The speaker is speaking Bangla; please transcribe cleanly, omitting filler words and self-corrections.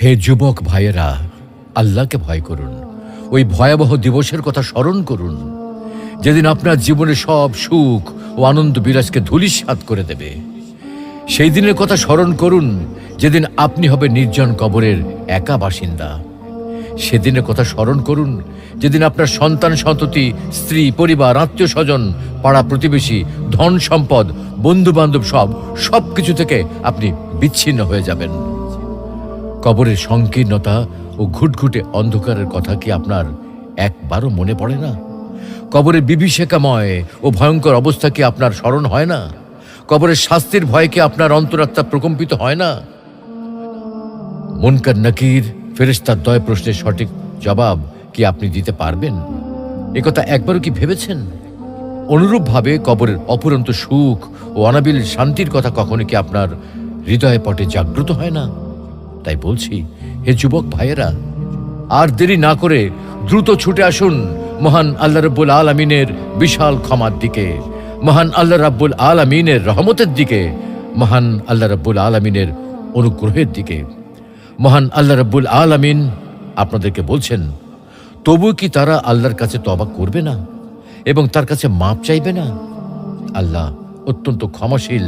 হে যুবক ভাইয়েরা, আল্লাহকে ভয় করুন। ওই ভয়াবহ দিবসের কথা স্মরণ করুন, যেদিন আপনার জীবনে সব সুখ ও আনন্দ বিলাসকে ধূলিসাৎ করে দেবে। সেই দিনের কথা স্মরণ করুন, যেদিন আপনি হবে নির্জন কবরের একা বাসিন্দা। সেদিনের কথা স্মরণ করুন, যেদিন আপনার সন্তান সন্ততি, স্ত্রী, পরিবার, আত্মীয় স্বজন, পাড়া প্রতিবেশী, ধন সম্পদ, বন্ধু বান্ধব সব কিছু থেকে আপনি বিচ্ছিন্ন হয়ে যাবেন। কবরের সংকীর্ণতা ও ঘুটঘুটে অন্ধকারের কথা কি আপনার একবারও মনে পড়ে না? কবরের বিভীষিকাময় ও ভয়ঙ্কর অবস্থা কি আপনার স্মরণ হয় না? কবরের শাস্তির ভয় কি আপনার অন্তরাত্মা প্রকম্পিত হয় না? মুনকার নাকির ফেরেশতার দয় প্রশ্নের সঠিক জবাব কি আপনি দিতে পারবেন? একথা একবারও কি ভেবেছেন? অনুরূপভাবে কবরের অপুরন্ত সুখ ও অনাবিল শান্তির কথা কখনো কি আপনার হৃদয় পটে জাগ্রত হয় না? তাই বলছি, হে যুবক ভাইয়েরা, আর দেরি না করে দ্রুত ছুটে আসুন মহান আল্লাহ রাব্বুল আলামিনের বিশাল ক্ষমার দিকে, মহান আল্লাহ রাব্বুল আলামিনের রহমতের দিকে, মহান আল্লাহ রাব্বুল আলামিনের অনুগ্রহের দিকে। মহান আল্লাহ রাব্বুল আলামিন আপনাদেরকে বলছেন, তবু কি তারা আল্লাহর কাছে তওবা করবে না এবং তার কাছে মাপ চাইবে না? আল্লাহ অত্যন্ত ক্ষমাশীল,